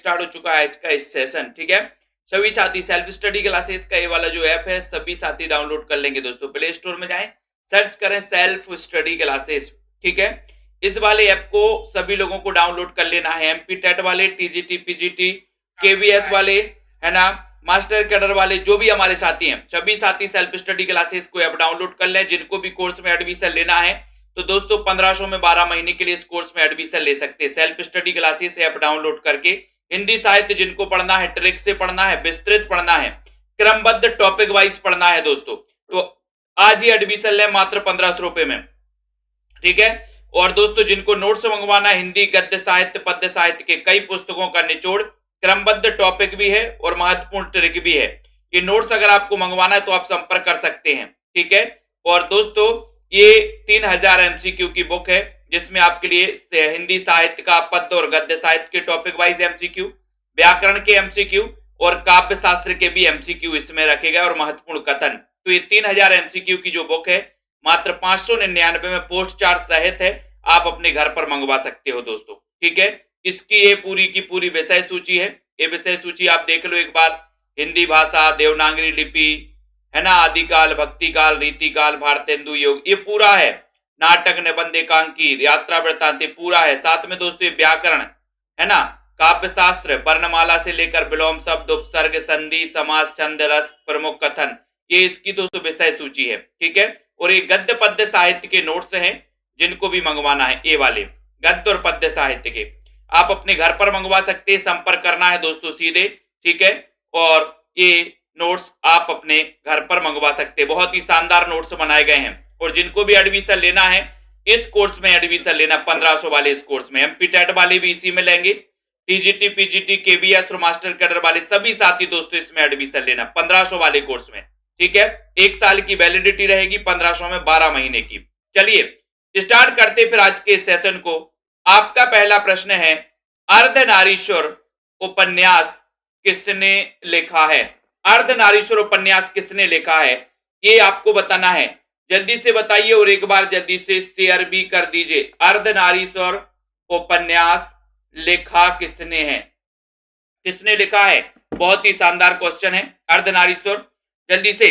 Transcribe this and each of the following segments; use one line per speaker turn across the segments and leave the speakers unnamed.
Start हो चुका है आज का इस सेशन, ठीक है। सभी साथी सेल्फ स्टडी क्लासेस का ये वाला जो ऐप है सभी साथी डाउनलोड कर लेंगे दोस्तों। प्ले स्टोर में जाएं, सर्च करें सेल्फ स्टडी क्लासेस, ठीक है। इस वाले ऐप को सभी लोगों को डाउनलोड कर लेना है। एमपी टेट वाले, टीजीटी, पीजीटी, केवीएस वाले, है ना, मास्टर कैडर वाले, जो भी हमारे साथी हैं, सभी साथी सेल्फ स्टडी क्लासेस को ऐप डाउनलोड कर लें। जिनको भी कोर्स में एडमिशन लेना है तो दोस्तों 1500 में 12 महीने के लिए इस कोर्स में एडमिशन ले सकते हैं। Self study classes app download करके हिंदी साहित्य जिनको पढ़ना है, ट्रिक से पढ़ना है, विस्तृत पढ़ना है, क्रमबद्ध टॉपिक वाइज पढ़ना है दोस्तों, तो आज ही एडमिशन लें मात्र 1500 रुपए में, ठीक है। और दोस्तों जिनको नोट्स मंगवाना है, हिंदी गद्य साहित्य, पद्य साहित्य के कई पुस्तकों का निचोड़, क्रमबद्ध टॉपिक भी है और महत्वपूर्ण ट्रिक भी है। ये नोट्स अगर आपको मंगवाना है तो आप संपर्क कर सकते हैं, ठीक है। और दोस्तों ये 3000 एमसीक्यू की बुक है जिसमें आपके लिए हिंदी साहित्य का पद्य और गद्य साहित्य के टॉपिक वाइज एमसीक्यू, व्याकरण के एमसीक्यू और काव्य शास्त्र के भी एमसीक्यू इसमें रखे गए और महत्वपूर्ण कथन। तो ये 3000 एमसीक्यू की जो बुक है मात्र 599 में पोस्ट चार्ज सहित है, आप अपने घर पर मंगवा सकते हो दोस्तों, ठीक है। इसकी ये पूरी की पूरी विषय सूची है। ये विषय सूची आप देख लो एक बार। हिंदी भाषा, देवनागरी लिपि, है ना, आदिकाल, भक्तिकाल, रीतिकाल, भारतेंदु योग, ये पूरा है। नाटक, निबंध, एकांकी, यात्रा वृत्तांत पूरा है। साथ में दोस्तों ये व्याकरण, है ना, काव्य शास्त्र, वर्णमाला से लेकर विलोम शब्द, उपसर्ग, संधि, समास, छंद, रस, प्रमुख कथन, ये इसकी दोस्तों विषय सूची है, ठीक है। और ये गद्य पद्य साहित्य के नोट्स हैं जिनको भी मंगवाना है, ये वाले गद्य और पद्य साहित्य के आप अपने घर पर मंगवा सकते हैं। संपर्क करना है दोस्तों सीधे, ठीक है। और ये नोट्स आप अपने घर पर मंगवा सकते हैं। बहुत ही शानदार नोट्स बनाए गए हैं। और जिनको भी एडमिशन लेना है इस कोर्स में, एडमिशन लेना 1500 वाले इस कोर्स में, एमपी टेट वाले भी इसी में लेंगे, टीजीटी, पीजीटी, केबीएस और मास्टर कैडर वाले सभी साथी दोस्तों इसमें एडमिशन लेना 1500 वाले कोर्स में, ठीक है। 1 साल की वैलिडिटी रहेगी, 1500 में 12 महीने की। चलिए स्टार्ट करते फिर आज के सेशन को। आपका पहला प्रश्न है, अर्धनारीश्वर उपन्यास किसने लिखा है? अर्धनारीश्वर उपन्यास किसने लिखा है ये आपको बताना है। जल्दी से बताइए और एक बार जल्दी से शेयर भी कर दीजिए। अर्धनारीश्वर उपन्यास लिखा किसने है? किसने लिखा है? बहुत ही शानदार क्वेश्चन है। अर्धनारीश्वर, जल्दी से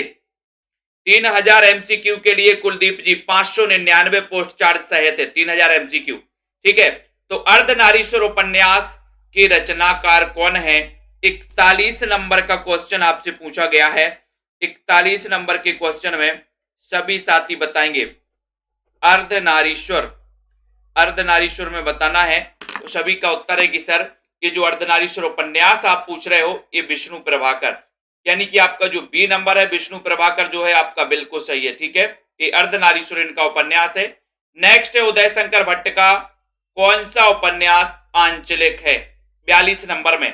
3000 एमसीक्यू के लिए कुलदीप जी 599 पोस्ट चार्ज सहित है, 3000 एमसीक्यू, ठीक है। तो अर्धनारीश्वर उपन्यास के रचनाकार कौन है? 41 नंबर का क्वेश्चन आपसे पूछा गया है। 41 नंबर के क्वेश्चन में सभी साथी बताएंगे अर्धनारीश्वर, अर्धनारीश्वर में बताना है। तो सभी का उत्तर है कि सर ये जो अर्धनारीश्वर उपन्यास आप पूछ रहे हो ये विष्णु प्रभाकर, यानी कि आपका जो बी नंबर है विष्णु प्रभाकर जो है आपका बिल्कुल सही है, ठीक है। ये अर्धनारीश्वर इनका उपन्यास है। नेक्स्ट है उदय शंकर भट्ट का कौन सा उपन्यास आंचलिक है? 42 नंबर में,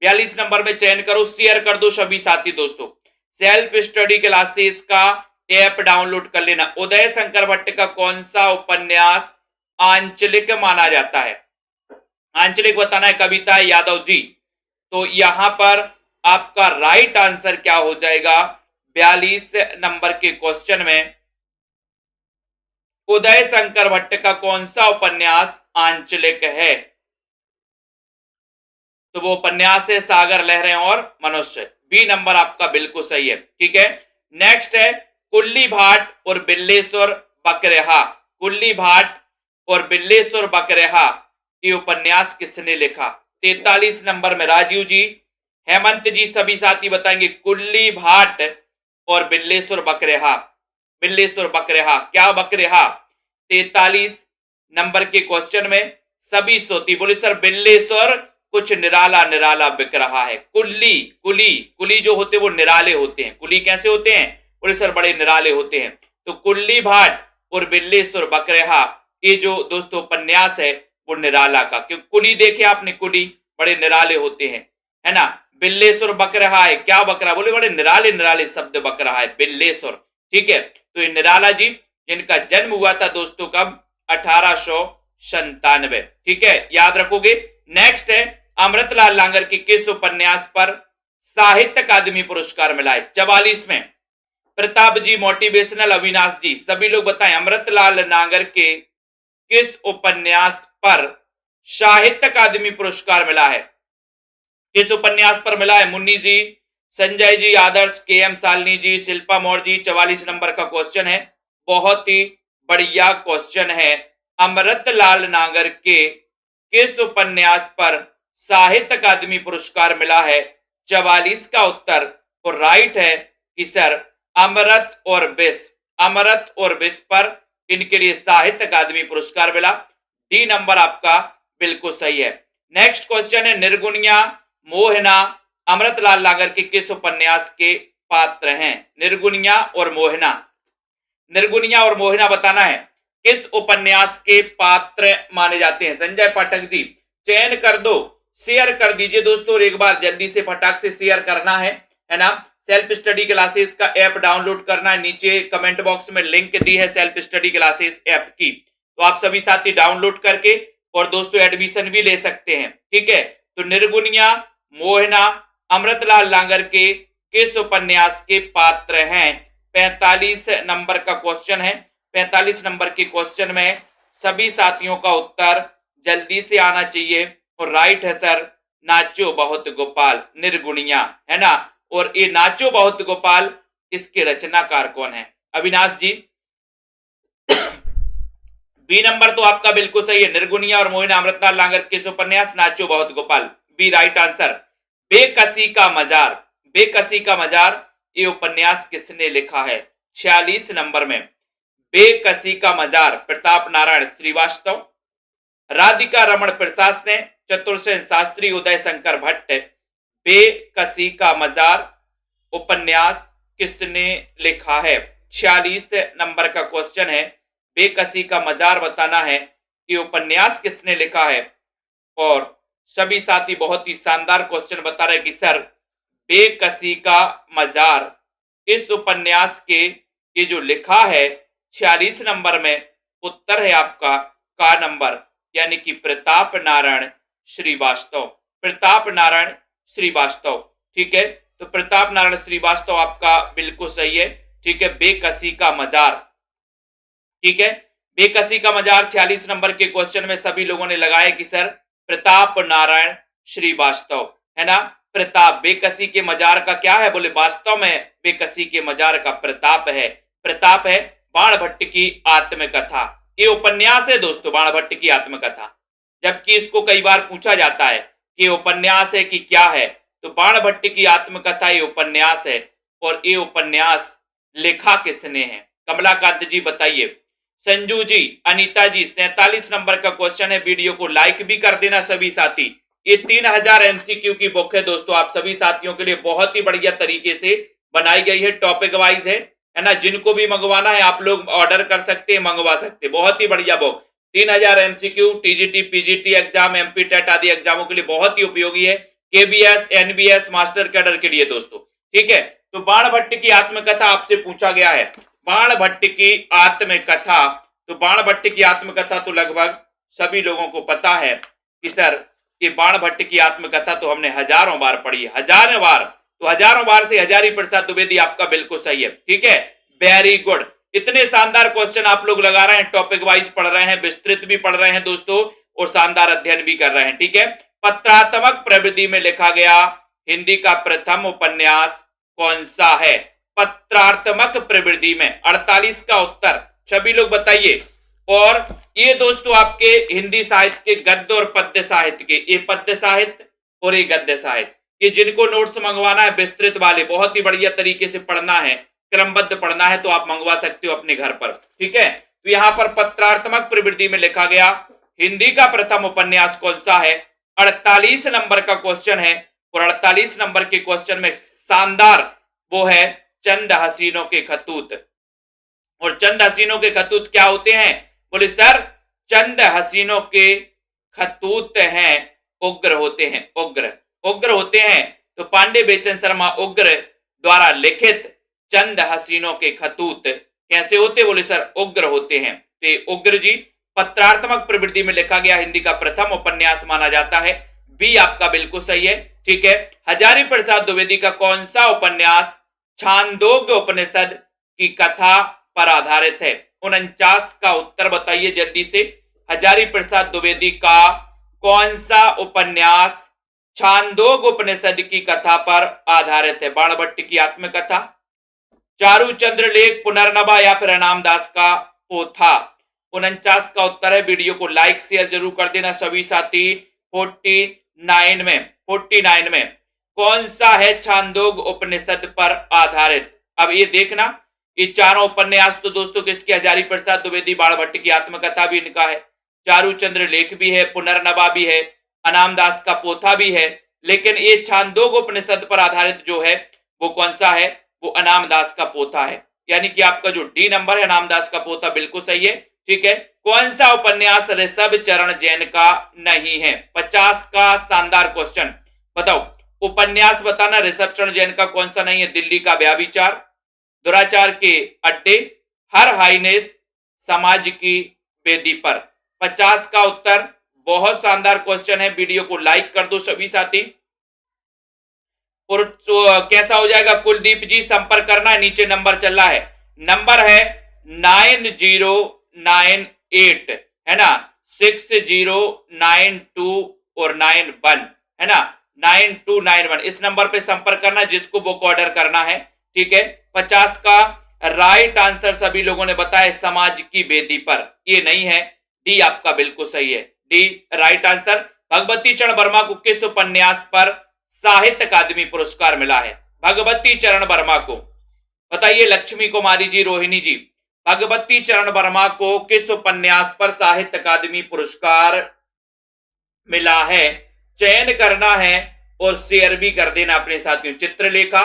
42 नंबर में चयन करो, शेयर कर दो सभी साथी दोस्तों। सेल्फ स्टडी क्लासेस का ऐप डाउनलोड कर लेना। उदय शंकर भट्ट का कौन सा उपन्यास आंचलिक माना जाता है? आंचलिक बताना है। कविता यादव जी, तो यहां पर आपका राइट आंसर क्या हो जाएगा? 42 नंबर के क्वेश्चन में उदय शंकर भट्ट का कौन सा उपन्यास आंचलिक है? तो वो उपन्यास है सागर, लहरें और मनुष्य। बी नंबर आपका बिल्कुल सही है, ठीक है। नेक्स्ट है कुल्ली भाट और बिल्लेश्वर बकरेहा। कुल्ली भाट और बिल्लेश्वर बकरेहा ये उपन्यास किसने लिखा? 43 नंबर में राजीव जी, हेमंत जी, सभी साथी बताएंगे कुल्ली भाट और बिल्लेश्वर बकरेहा। बिल्लेश्वर बकरेहा, क्या बकरेहा? 43 नंबर के क्वेश्चन में सभी सोती बोले सर बिल्लेश्वर कुछ निराला निराला बिक रहा है। कुल्ली, कुली, कुली जो होते वो निराले होते हैं। कुली कैसे होते हैं? बोले सर बड़े निराले होते हैं। तो कुल्ली भाट और बिल्लेश्वर बकरेहा ये जो दोस्तों उपन्यास है वो निराला का, क्योंकि कुली देखे आपने, कुली बड़े निराले होते हैं, है ना। बिल्लेश्वर बक रहा है, क्या बक रहा? बोले बड़े निराले निराले शब्द बक रहा है बिल्लेश्वर, ठीक है। तो ये निराला जी जिनका जन्म हुआ था दोस्तों कब? 1897, ठीक है, याद रखोगे। नेक्स्ट है अमृतलाल लांगर के किस उपन्यास पर साहित्य अकादमी पुरस्कार मिला है? 44 में। प्रताप जी, मोटिवेशनल, अविनाश जी, सभी लोग बताएं अमृतलाल नागर के किस उपन्यास पर साहित्य अकादमी पुरस्कार मिला है? किस उपन्यास पर मिला है? मुन्नी जी, संजय जी, आदर्श, के.एम. शालिनी जी, शिल्पा मौर्य जी। 44 नंबर का क्वेश्चन है, बहुत ही बढ़िया क्वेश्चन है। अमृतलाल नागर के किस उपन्यास पर साहित्य अकादमी पुरस्कार मिला है? 44 का उत्तर और राइट है कि सर अमृत और विष, अमृत और विष पर इनके लिए साहित्य अकादमी पुरस्कार मिला। डी नंबर आपका बिल्कुल सही है। नेक्स्ट क्वेश्चन है, निर्गुणिया मोहना अमृतलाल नागर के किस उपन्यास के पात्र हैं? निर्गुणिया और मोहना, निर्गुणिया और मोहना बताना है किस उपन्यास के पात्र माने जाते हैं? संजय पाठक जी चयन कर दो, शेयर कर दीजिए दोस्तों, और एक बार जल्दी से फटाक से शेयर करना है ना। सेल्फ स्टडी क्लासेस का ऐप डाउनलोड करना है, नीचे कमेंट बॉक्स में लिंक दी है सेल्फ स्टडी क्लासेस ऐप की, तो आप सभी साथी डाउनलोड करके और दोस्तों एडमिशन भी ले सकते हैं, ठीक है। तो निर्गुणिया मोहना अमृतलाल नागर के किस उपन्यास के पात्र हैं? 45 नंबर का क्वेश्चन है। 45 नंबर के क्वेश्चन में सभी साथियों का उत्तर जल्दी से आना चाहिए, और राइट है सर नाचो बहुत गोपाल, निर्गुणिया, है ना। और ये नाचो बहुत गोपाल, इसके रचनाकार कौन है? अविनाश जी। बी नंबर तो आपका बिल्कुल सही है, निर्गुणिया और मोहना अमृतलाल नागर किस उपन्यास? नाचो बहुत गोपाल, बी राइट आंसर। बेकसी का मजार, बेकसी का मजार ये उपन्यास किसने लिखा है? 46 नंबर में। बेकसी का मजार प्रताप नारायण श्रीवास्तव, राधिका रमण प्रसाद से, चतुर्सेन शास्त्री, उदय शंकर भट्ट। बेकसी का मजार उपन्यास किसने लिखा है? 46 नंबर का क्वेश्चन है, बेकसी का मजार बताना है कि उपन्यास किसने लिखा है। और सभी साथी बहुत ही शानदार क्वेश्चन बता रहे कि सर बेकसी का मजार इस उपन्यास के ये जो लिखा है 46 नंबर में, उत्तर है आपका का नंबर, यानी कि प्रताप नारायण श्रीवास्तव, प्रताप नारायण श्रीवास्तव, ठीक है। तो प्रताप नारायण श्रीवास्तव आपका बिल्कुल सही है, ठीक है। बेकसी का मजार, ठीक है, बेकसी का मजार 46 नंबर के क्वेश्चन में सभी लोगों ने लगाया कि सर प्रताप नारायण श्रीवास्तव, है ना। प्रताप, बेकसी के मजार का क्या है? बोले वास्तव में बेकसी के मजार का प्रताप है, प्रताप है बाणभट्ट की आत्मकथा, ये उपन्यास है दोस्तों, बाणभट्ट की आत्मकथा। जबकि इसको कई बार पूछा जाता है कि उपन्यास है कि क्या है, तो बाणभट्ट की आत्मकथा ये उपन्यास है, और ये उपन्यास लिखा किसने है? कमलाकांत जी बताइए। संजू जी, अनीता जी, 47 नंबर का क्वेश्चन है, वीडियो को लाइक भी कर देना सभी साथी। ये 3000 एमसीक्यू की बुक है दोस्तों, आप सभी साथियों के लिए बहुत ही बढ़िया तरीके से बनाई गई है, टॉपिक वाइज है ना। जिनको भी मंगवाना है आप लोग ऑर्डर कर सकते हैं, मंगवा सकते हैं, बहुत ही बढ़िया book. 3000 MCQ TGT, PGT exam, MP TET आदि एग्जामों के लिए बहुत ही उपयोगी है, केबीएस, एनबीएस, मास्टर कैडर के लिए दोस्तों, ठीक है। तो बाणभट्ट की आत्मकथा आपसे पूछा गया है, बाणभट्ट की आत्मकथा, तो बाणभट्ट की आत्मकथा तो लगभग सभी लोगों को पता है कि सर ये बाणभट्ट की आत्मकथा तो हमने हजारों बार पढ़ी है, हजारों बार, तो हजारों बार से हजारी प्रसाद द्विवेदी आपका बिल्कुल सही है, ठीक है। वेरी गुड, इतने शानदार क्वेश्चन आप लोग लगा रहे हैं, टॉपिक वाइज पढ़ रहे हैं, विस्तृत भी पढ़ रहे हैं दोस्तों, और शानदार अध्ययन भी कर रहे हैं, ठीक है। पत्रात्मक प्रवृत्ति में लिखा गया हिंदी का प्रथम उपन्यास कौन सा है? पत्रात्मक प्रवृत्ति में 48 का उत्तर, सभी लोग बताइए। और ये दोस्तों आपके हिंदी साहित्य के गद्य और पद्य साहित्य के, ये पद्य साहित्य और ये गद्य साहित्य, ये जिनको नोट्स मंगवाना है विस्तृत वाले, बहुत ही बढ़िया तरीके से पढ़ना है, क्रमबद्ध पढ़ना है, तो आप मंगवा सकते हो अपने घर पर, ठीक है। तो यहां पर पत्रात्मक प्रवृत्ति में लिखा गया हिंदी का प्रथम उपन्यास कौन सा है? 48 नंबर का क्वेश्चन है, और 48 नंबर के क्वेश्चन में शानदार वो है चंद हसीनों के खतूत। और चंद हसीनों के खतूत क्या होते हैं? बोले सर चंद हसीनों के खतूत हैं उग्र होते हैं, उग्र, उग्र होते हैं। तो पांडे बेचन शर्मा उग्र द्वारा लिखित चंद हसीनों के खतूत कैसे होते? बोले सर उग्र होते हैं। तो उग्र जी पत्रात्मक प्रवृत्ति में लिखा गया हिंदी का प्रथम उपन्यास माना जाता है, बी आपका बिल्कुल सही है, ठीक है। हजारी प्रसाद द्विवेदी का कौन सा उपन्यास छांदोग्य उपनिषद की कथा पर आधारित है? 49 का उत्तर बताइए जल्दी से। हजारी प्रसाद द्विवेदी का कौन सा उपन्यास छांदोग उपनिषद की कथा पर आधारित है? बाणभट्ट की आत्मकथा, चारुचंद्र लेख, पुनर्नवा या फिर रामदास का पोथा? 49 का उत्तर है। वीडियो को लाइक शेयर जरूर कर देना सभी साथी। 49 में कौन सा है छांदोग उपनिषद पर आधारित? अब ये देखना, ये चारों उपन्यास तो दोस्तों किसके? हजारी प्रसाद द्विवेदी बाणभट्ट की आत्मकथा भी इनका है, चारुचंद्र लेख भी है, पुनर्नवा भी है, अनामदास का पोथा भी है। लेकिन ये छांदोग उपनिषद पर आधारित जो है वो कौन सा है? वो अनामदास का पोथा है। यानी कि आपका जो डी नंबर है अनामदास का पोथा बिल्कुल सही है। ठीक है। कौन सा उपन्यास ऋषभ चरण जैन का नहीं है? 50 का शानदार क्वेश्चन। बताओ उपन्यास बताना, ऋषभ चरण जैन का कौन सा नहीं है? दिल्ली का व्याभिचार, दुराचार के अड्डे, हर हाइनेस, समाज की वेदी पर। 50 का उत्तर। बहुत शानदार क्वेश्चन है। वीडियो को लाइक कर दो सभी साथी। और कैसा हो जाएगा? कुलदीप जी संपर्क करना है, नीचे नंबर चल रहा है, नंबर है 9098, है ना, 6092 और 91, है ना, 9291। इस नंबर पे संपर्क करना जिसको बुक ऑर्डर करना है। ठीक है। 50 का राइट आंसर सभी लोगों ने बताया समाज की वेदी पर। ये नहीं है, डी आपका बिल्कुल सही है। D right answer. भगवती चरण वर्मा को किस उपन्यास पर साहित्य अकादमी पुरस्कार मिला है? भगवती चरण वर्मा को बताइए। लक्ष्मी कुमारी जी, रोहिणी जी, भगवती चरण वर्मा को किस उपन्यास पर साहित्य अकादमी पुरस्कार मिला है? चयन करना है और शेयर भी कर देना अपने साथियों। चित्रलेखा,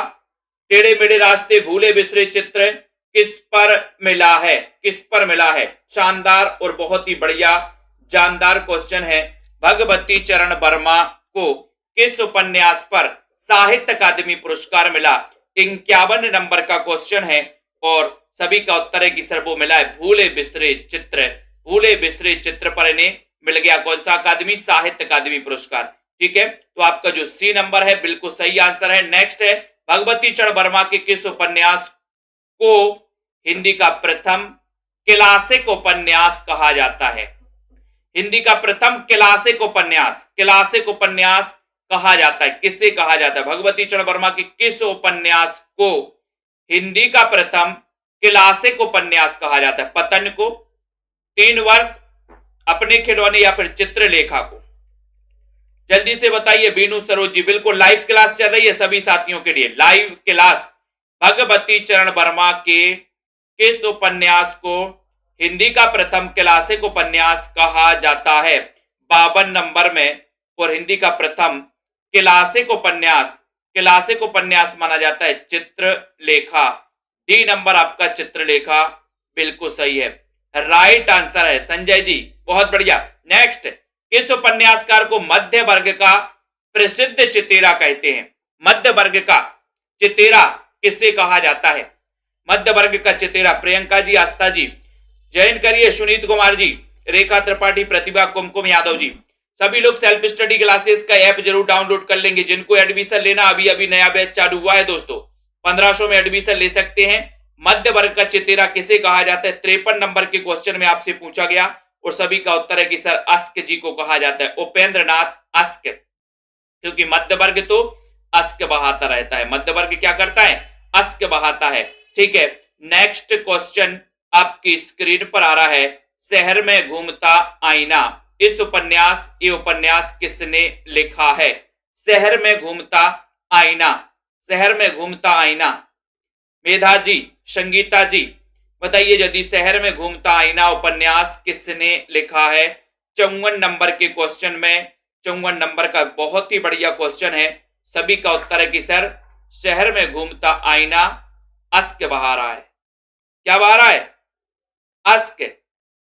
टेढ़े मेढ़े रास्ते, भूले बिसरे चित्र किस पर मिला है? किस पर मिला है? शानदार और बहुत ही बढ़िया जानदार क्वेश्चन है। भगवती चरण वर्मा को किस उपन्यास पर साहित्य अकादमी पुरस्कार मिला? 51 नंबर का क्वेश्चन है और सभी का उत्तर है कि सर वो मिला है भूले बिसरे चित्र। भूले बिसरे चित्र पर इन्हें मिल गया कौन सा अकादमी? साहित्य अकादमी पुरस्कार। ठीक है। तो आपका जो सी नंबर है बिल्कुल सही आंसर है। नेक्स्ट है, भगवती चरण वर्मा के किस उपन्यास को हिंदी का प्रथम क्लासिक उपन्यास कहा जाता है? हिंदी का प्रथम क्लासिक उपन्यास कहा जाता है? किससे कहा जाता है? भगवती चरण वर्मा के किस उपन्यास को हिंदी का प्रथम क्लासिक उपन्यास कहा जाता है? पतन को, 3 वर्ष, अपने खिलौने या फिर चित्रलेखा को? जल्दी से बताइए। बीनू सरोज जी, बिल्कुल लाइव क्लास चल रही है सभी साथियों के लिए, लाइव क्लास। भगवती चरण वर्मा के किस उपन्यास को हिंदी का प्रथम क्लासिक उपन्यास कहा जाता है? 52 नंबर में। और हिंदी का प्रथम क्लासिक उपन्यास माना जाता है चित्रलेखा। डी नंबर आपका चित्रलेखा बिल्कुल सही है, राइट आंसर है संजय जी, बहुत बढ़िया। नेक्स्ट, किस उपन्यासकार को मध्य वर्ग का प्रसिद्ध चितेरा कहते हैं? मध्य वर्ग का चितेरा किसे कहा जाता है? मध्य वर्ग का चितेरा। प्रियंका जी, आस्था जी, जॉइन करिए। सुनीत कुमार जी, रेखा त्रिपाठी, प्रतिभा, कुमकुम यादव जी, सभी लोग सेल्फ स्टडी क्लासेस का ऐप जरूर डाउनलोड कर लेंगे। जिनको एडमिशन लेना, अभी नया बैच चालू हुआ है दोस्तों, 1500 में एडमिशन ले सकते हैं। मध्य वर्ग का चितेरा किसे कहा जाता है? 53 नंबर के क्वेश्चन में आपसे पूछा गया और सभी का उत्तर है कि सर अस्क जी को कहा जाता है, उपेंद्र नाथ अस्क। क्योंकि मध्य वर्ग तो अस्क बहाता रहता है, मध्य वर्ग क्या करता है? अस्क बहाता है। ठीक है। नेक्स्ट क्वेश्चन आपकी स्क्रीन पर आ रहा है, शहर में घूमता आईना। ये उपन्यास किसने लिखा है? शहर में घूमता आईना। मेधा जी, संगीता जी, बताइए यदि शहर में घूमता आईना उपन्यास किसने लिखा है? 54 नंबर के क्वेश्चन में, 54 नंबर का बहुत ही बढ़िया क्वेश्चन है। सभी का उत्तर है कि सर शहर में घूमता आईना अस्क बहा रहा है। क्या बहा रहा है?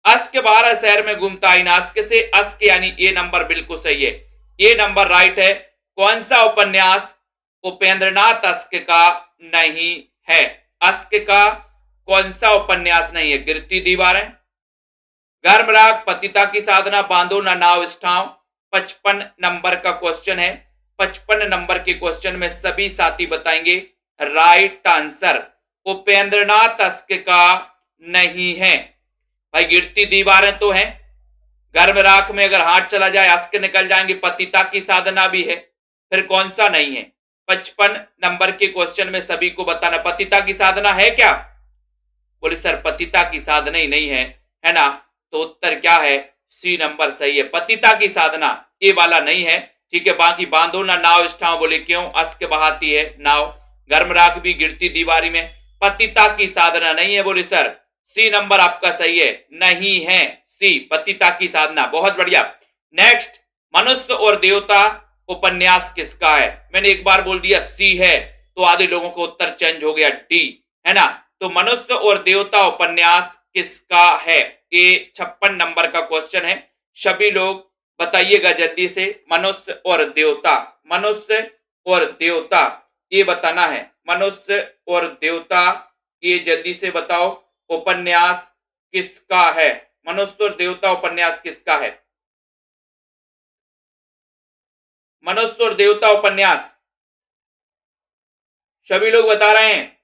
अस्क बहा रहा है शहर में घूमता आईना। अस्क से अस्क, यानी ये नंबर बिल्कुल सही है, ये नंबर राइट है। कौन सा उपन्यास उपेंद्रनाथ अस्क का नहीं है? अस्क का कौन सा उपन्यास नहीं है? गिरती दीवारें, गर्मराग, पतिता की साधना, बांधो ना नाव स्टाव। 55 नंबर का क्वेश्चन है। 55 नंबर के क्वेश्चन में सभी साथी बताएंगे राइट आंसर उपेंद्रनाथ अस्क का नहीं है। भाई गिरती दीवारें तो हैं, गर्म राख में अगर हाथ चला जाए अस्क निकल जाएंगे, पतिता की साधना भी है, फिर कौन सा नहीं है? 55 नंबर के क्वेश्चन में सभी को बताना पतिता की साधना है क्या? बोले सर पतिता की साधना ही नहीं है ना? तो उत्तर क्या है? सी नंबर सही है, पतिता की साधना ये वाला नहीं है। ठीक है, बाकी बांधो ना नाव इष्ठाओ, बोले क्यों? अस्क बहाती है नाव, गर्म राख भी गिरती दीवारी में, पतिता की साधना नहीं है। बोले सर सी नंबर आपका सही है, नहीं है सी, पतिता की साधना। बहुत बढ़िया। नेक्स्ट, मनुष्य और देवता उपन्यास किसका है? मैंने एक बार बोल दिया सी है तो आधे लोगों को उत्तर चेंज हो गया डी, है ना? तो मनुष्य और देवता उपन्यास किसका है? ये 56 नंबर का क्वेश्चन है। सभी लोग बताइएगा जल्दी से, मनुष्य और देवता, मनुष्य और देवता ये बताना है, मनुष्य और देवता ये जल्दी से बताओ उपन्यास किसका है? मनुष्य और देवता उपन्यास किसका है? मनुष्य और देवता उपन्यास सभी लोग बता रहे हैं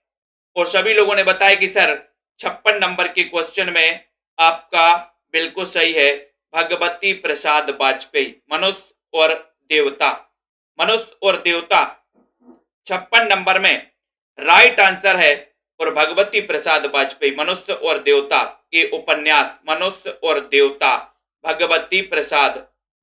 और सभी लोगों ने बताया कि सर 56 नंबर के क्वेश्चन में आपका बिल्कुल सही है, भगवती प्रसाद वाजपेयी, मनुष्य और देवता, मनुष्य और देवता 56 नंबर में राइट आंसर है। और भगवती प्रसाद वाजपेयी, मनुष्य और देवता ये उपन्यास, मनुष्य और देवता, भगवती प्रसाद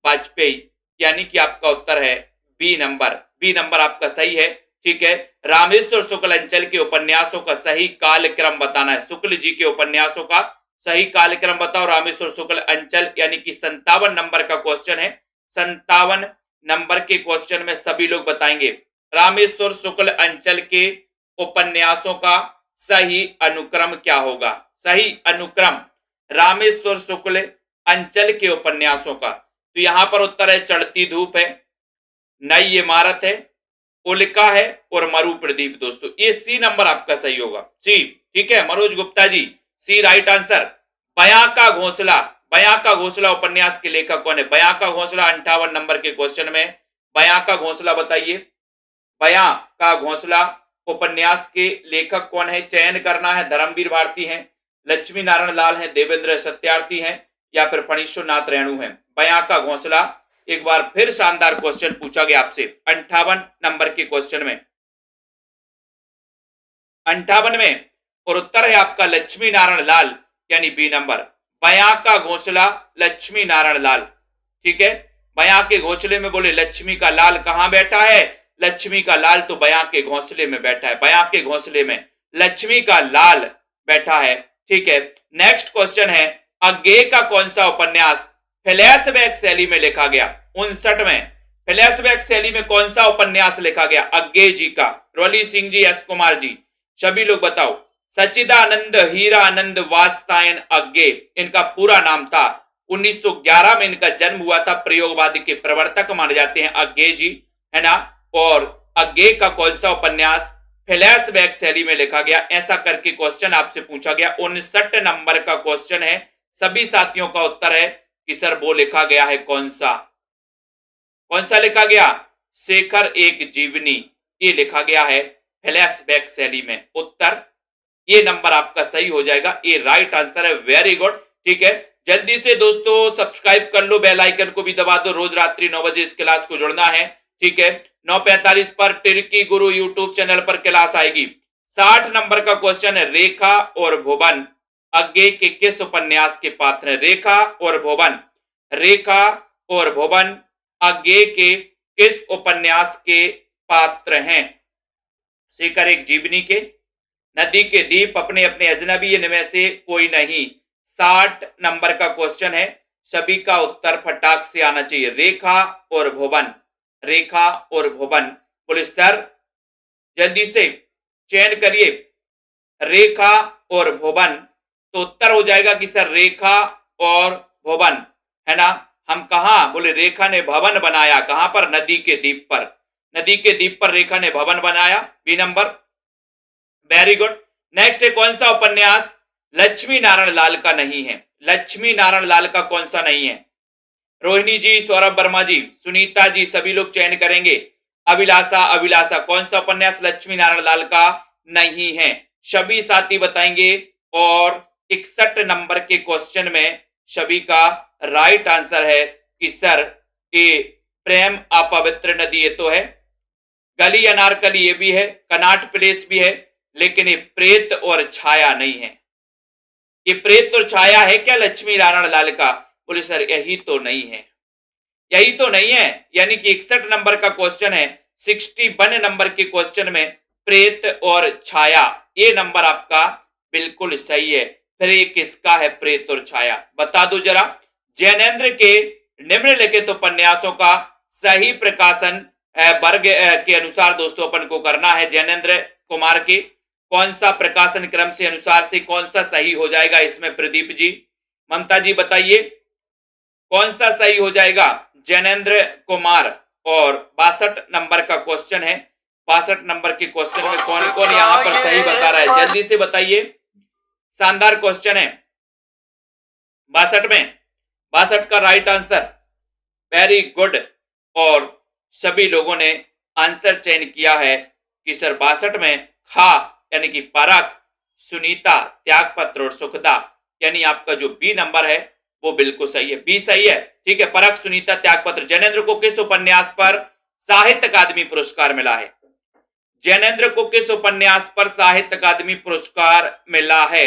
वाजपेयी, यानी कि आपका उत्तर है बी नंबर, बी नंबर आपका सही है। ठीक है, रामेश्वर शुक्ल अंचल के उपन्यासों का सही कालक्रम बताना है, शुक्ल जी के उपन्यासों का सही कालक्रम बताओ। रामेश्वर शुक्ल अंचल यानी कि 57 नंबर का क्वेश्चन है, 57 नंबर के क्वेश्चन में सभी लोग बताएंगे रामेश्वर शुक्ल अंचल के उपन्यासों का सही अनुक्रम क्या होगा? सही अनुक्रम रामेश्वर शुक्ल अंचल के उपन्यासों का, तो यहां पर उत्तर है चढ़ती धूप है, नई इमारत है, उल्का है और मरु प्रदीप। दोस्तों ये सी नंबर आपका सही होगा, सी। ठीक है मनोज गुप्ता जी, सी राइट आंसर। बयां का घोंसला, बयां का घोंसला उपन्यास के लेखक कौन है? बयां का घोंसला 58 नंबर के क्वेश्चन में बयां का घोंसला बताइए, बयां का घोंसला उपन्यास के लेखक कौन है? चयन करना है, धर्मवीर भारती हैं, लक्ष्मी नारायण लाल हैं, देवेंद्र सत्यार्थी हैं या फिर फणीश्वर नाथ रेणु हैं। बयां का घोंसला एक बार फिर शानदार क्वेश्चन पूछा गया आपसे 58 नंबर के क्वेश्चन में, 58 में, और उत्तर है आपका लक्ष्मी नारायण लाल यानी बी नंबर, बयां का घोंसला लक्ष्मी नारायण लाल। ठीक है, बयां के घोंसले में बोले लक्ष्मी का लाल कहां बैठा है? लक्ष्मी का लाल तो बयां के घोंसले में बैठा है, बयां के घोंसले में लक्ष्मी का लाल बैठा है। ठीक है, नेक्स्ट क्वेश्चन है, अज्ञेय का कौन सा उपन्यास फ्लैशबैक शैली में लिखा गया? 59 में फ्लैशबैक शैली में कौन सा उपन्यास लिखा गया? अज्ञेय जी का, रोली सिंह जी, एस कुमार जी, सभी लोग बताओ। सच्चिदानंद हीरानंद वात्सायन अज्ञेय इनका पूरा नाम था। 1911 में इनका जन्म हुआ था, प्रयोगवादी के प्रवर्तक माने जाते हैं अज्ञेय जी, है ना? और अज्ञेय का कौन सा उपन्यास फ्लैशबैक शैली में लिखा गया? ऐसा करके क्वेश्चन आपसे पूछा गया, 59 नंबर का क्वेश्चन है। सभी साथियों का उत्तर है कि सर वो लिखा गया है कौन सा, कौन सा लिखा गया? शेखर एक जीवनी, ये लिखा गया है फ्लैशबैक शैली में। उत्तर ये नंबर आपका सही हो जाएगा, ये राइट आंसर है। Very good. ठीक है, जल्दी से दोस्तों सब्सक्राइब कर लो, बेल आइकन को भी दबा दो, रोज रात्रि 9 बजे इस क्लास को जुड़ना है। ठीक है, 9:45 पर टिर्की गुरु यूट्यूब चैनल पर क्लास आएगी। 60 नंबर का क्वेश्चन है, रेखा और भुवन अज्ञेय के किस उपन्यास के पात्र हैं? रेखा और भुवन, रेखा और भुवन अज्ञेय के किस उपन्यास के पात्र हैं? शेखर एक जीवनी के, नदी के दीप, अपने अपने अजनबी, इनमें से कोई नहीं। 60 नंबर का क्वेश्चन है, सभी का उत्तर फटाक से आना चाहिए। रेखा और भुवन, रेखा और भुवन, बोले सर जल्दी से चयन करिए रेखा और भुवन, तो उत्तर हो जाएगा कि सर रेखा और भुवन, है ना? हम कहा? बोले रेखा ने भवन बनाया, कहां पर? नदी के द्वीप पर, नदी के द्वीप पर रेखा ने भवन बनाया, B number. Very good. Next है, कौन सा उपन्यास लक्ष्मी नारायण लाल का नहीं है? लक्ष्मी नारायण लाल का कौन सा नहीं है? रोहिणी जी, सौरभ वर्मा जी, सुनीता जी, सभी लोग चयन करेंगे। अभिलाषा, अभिलाषा कौन सा उपन्यास लक्ष्मी नारायण लाल का नहीं है? सभी साथी बताएंगे। और 61 नंबर के क्वेश्चन में सभी का राइट आंसर है कि सर ये प्रेम अपवित्र नदी, ये तो है कली अनारकली ये भी है, कनाट प्लेस भी है, लेकिन ये प्रेत और छाया नहीं है। ये प्रेत और छाया है क्या लक्ष्मी नारायण लाल का? बोले सर यही तो नहीं है, यही तो नहीं है। यानी कि 61 नंबर का क्वेश्चन है, 61 नंबर के क्वेश्चन में प्रेत और छाया ये नंबर आपका बिल्कुल सही है। फिर ये किसका है प्रेत और छाया, बता दो जरा। जैनेन्द्र के निम्नलिखित उपन्यासों का सही प्रकाशन वर्ग के अनुसार दोस्तों अपन को करना है। जैनेन्द्र कुमार के कौन सा प्रकाशन क्रम से अनुसार से कौन सा सही हो जाएगा इसमें? प्रदीप जी, ममता जी बताइए कौन सा सही हो जाएगा? जैनेन्द्र कुमार और 62 नंबर का क्वेश्चन है। 62 नंबर के क्वेश्चन में कौन कौन यहां पर सही बता रहा है, जल्दी से बताइए। शानदार क्वेश्चन है 62 में। 62 का राइट आंसर, वेरी गुड। और सभी लोगों ने आंसर चयन किया है कि सर 62 में खा यानी कि परख, सुनीता, त्यागपत्र और सुखदा, यानी आपका जो बी नंबर है वो बिल्कुल सही है, बी सही है। ठीक है, परख, सुनीता, त्यागपत्र। जैनेन्द्र को किस उपन्यास पर साहित्य अकादमी पुरस्कार मिला है? जैनेन्द्र को किस उपन्यास पर साहित्य अकादमी पुरस्कार मिला है?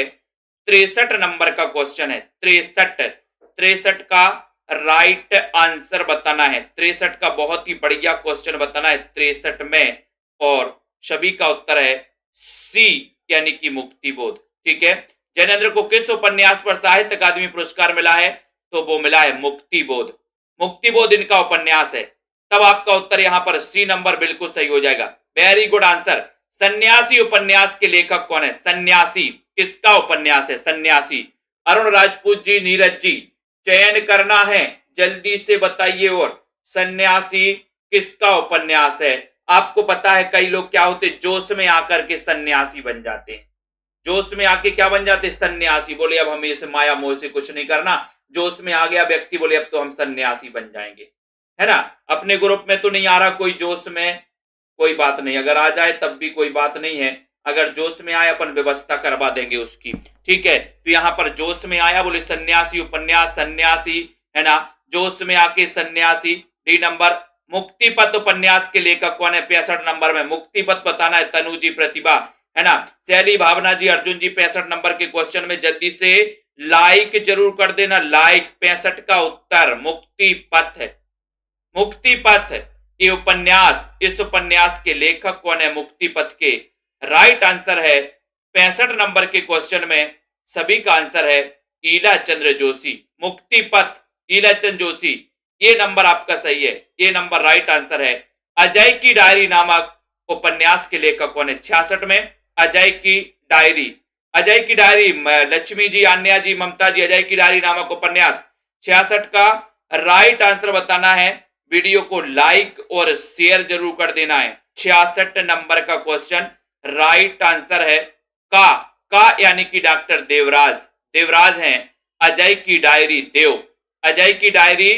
63 नंबर का क्वेश्चन है, 63 का राइट आंसर बताना है। 63 का बहुत ही बढ़िया क्वेश्चन बताना है 63 में, और सभी का उत्तर है सी यानी कि मुक्ति बोध। ठीक है, जैनेन्द्र को किस उपन्यास पर साहित्य अकादमी पुरस्कार मिला है? तो वो मिला है मुक्ति बोध। मुक्ति बोध इनका उपन्यास है, तब आपका उत्तर यहां पर सी नंबर बिल्कुल सही हो जाएगा। Very good answer. सन्यासी उपन्यास के लेखक कौन है? सन्यासी किसका उपन्यास है? सन्यासी। अरुण राजपूत जी, नीरज जी, चयन करना है, जल्दी से बताइए। और सन्यासी किसका उपन्यास है? आपको पता है कई लोग क्या होते, जोश में आकर के सन्यासी बन जाते हैं। जोश में आके क्या बन जाते? सन्यासी। बोले अब हमें इस माया मोह से कुछ नहीं करना, जोश में आ गया व्यक्ति, बोले अब तो हम सन्यासी बन जाएंगे, है ना। अपने ग्रुप में तो नहीं आ रहा कोई जोश में, कोई बात नहीं, अगर आ जाए तब भी कोई बात नहीं है, अगर जोश में आए अपन व्यवस्था करवा देंगे उसकी। ठीक है, तो यहां पर जोश में आया, बोले सन्यासी उपन्यास, सन्यासी, है ना, जोश में आके सन्यासी। D number. मुक्तिपथ उपन्यास के लेखक कौन है? 65 नंबर में मुक्तिपथ बताना है, तनु जी, प्रतिभा, है ना, शैली, भावना जी, अर्जुन जी। 65 नंबर के क्वेश्चन में जल्दी से लाइक जरूर कर देना, लाइक। 65 का उत्तर मुक्तिपथ है। मुक्तिपथ ये उपन्यास, इस उपन्यास के लेखक कौन है? मुक्तिपथ के राइट आंसर है 65 नंबर के क्वेश्चन में सभी का आंसर है ईला चंद्र जोशी। मुक्तिपथ, ईला चंद्र जोशी, ये नंबर आपका सही है, ये नंबर राइट आंसर है। अजय की डायरी नामक उपन्यास के लेखक कौन है? 66 में अजय की डायरी। अजय की डायरी, लक्ष्मी जी, आन्या जी, ममता जी, अजय की डायरी नामक उपन्यास। 66 का राइट आंसर बताना है, वीडियो को लाइक और शेयर जरूर कर देना है। 66 नंबर का क्वेश्चन राइट आंसर है का यानी कि डॉक्टर देवराज। देवराज हैं अजय की डायरी, देव, अजय की डायरी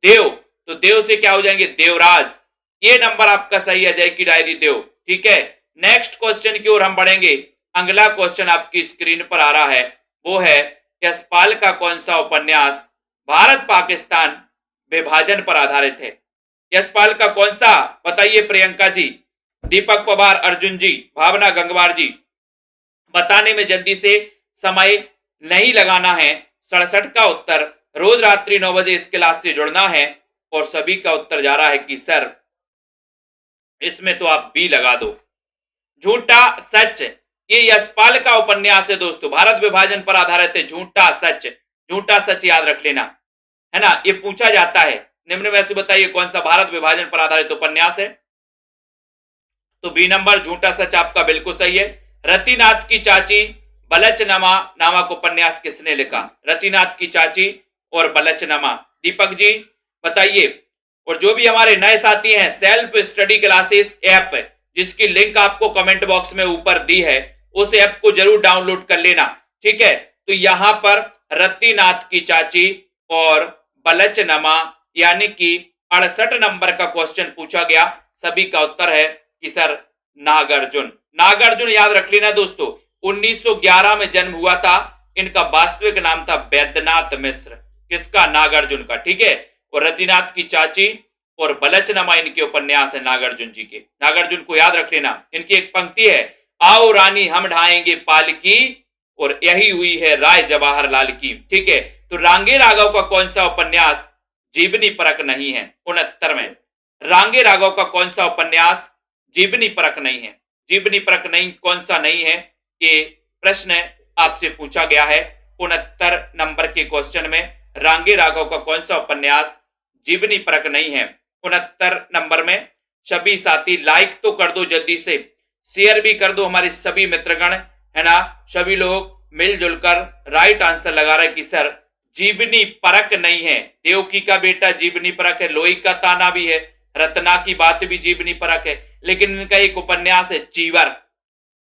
देव, तो देव से क्या हो जाएंगे? देवराज। ये नंबर आपका सही है, अजय की डायरी देव। ठीक है, नेक्स्ट क्वेश्चन की ओर हम बढ़ेंगे। अगला क्वेश्चन आपकी स्क्रीन पर आ रहा है, वो है यशपाल का कौन सा उपन्यास भारत पाकिस्तान विभाजन पर आधारित है? यशपाल का कौन सा, बताइए प्रियंका जी, दीपक पवार, अर्जुन जी, भावना गंगवार जी। बताने में जल्दी से समय नहीं लगाना है। 67 का उत्तर रोज रात्रि 9 बजे इस क्लास से जुड़ना है, और सभी का उत्तर जा रहा है कि सर इसमें तो आप बी लगा दो। झूठा सच, ये यशपाल का उपन्यास है दोस्तों, भारत विभाजन पर आधारित है। झूठा सच, झूठा सच याद रख लेना, है ना, ये पूछा जाता है। निम्न में से बताइए कौन सा भारत विभाजन पर आधारित उपन्यास है? तो बी नंबर झूठा सच आपका बिल्कुल सही है। रतिनाथ की चाची बलचनमा नामक उपन्यास किसने लिखा? रतिनाथ की चाची और बलचनमा। दीपक जी बताइए। और जो भी हमारे नए साथी हैं, सेल्फ स्टडी क्लासेस ऐप, जिसकी लिंक आपको कमेंट बॉक्स में ऊपर दी है, उस ऐप को जरूर डाउनलोड कर लेना। ठीक है, तो यहां पर रतिनाथ की चाची और बलचनमा यानी कि 68 नंबर का क्वेश्चन पूछा गया, सभी का उत्तर है कि सर नागार्जुन। नागार्जुन याद रख लेना दोस्तों, 1911 में जन्म हुआ था, इनका वास्तविक नाम था बैद्यनाथ मिश्र। किसका? नागार्जुन का। ठीक है, और रतिनाथ की चाची और बलचनमा इनके उपन्यास है नागार्जुन जी के। नागार्जुन को याद रख लेना। इनकी एक पंक्ति है, आओ रानी हम ढाएंगे पालकी और यही हुई है राय जवाहर लाल की। ठीक है, तो रांगे राघव का कौन सा उपन्यास जीवनी परक नहीं है? 69 में रांगे राघव का कौन सा उपन्यास जीवनी परक नहीं है? जीवनी परक नहीं कौन सा नहीं है, ये प्रश्न आपसे पूछा गया है 69 नंबर के क्वेश्चन में। रांगे राघव का कौन सा उपन्यास जीवनी परक नहीं है? 69 नंबर में। सभी साथी लाइक तो कर दो जल्दी से, शेयर भी कर दो हमारे सभी मित्रगण, है ना। सभी लोग मिलजुल कर राइट आंसर लगा रहे कि सर जीवनी परक नहीं है। देवकी का बेटा जीवनी परक है, लोई का ताना भी है, रत्ना की बात भी जीवनी परक है, लेकिन इनका एक उपन्यास है चीवर।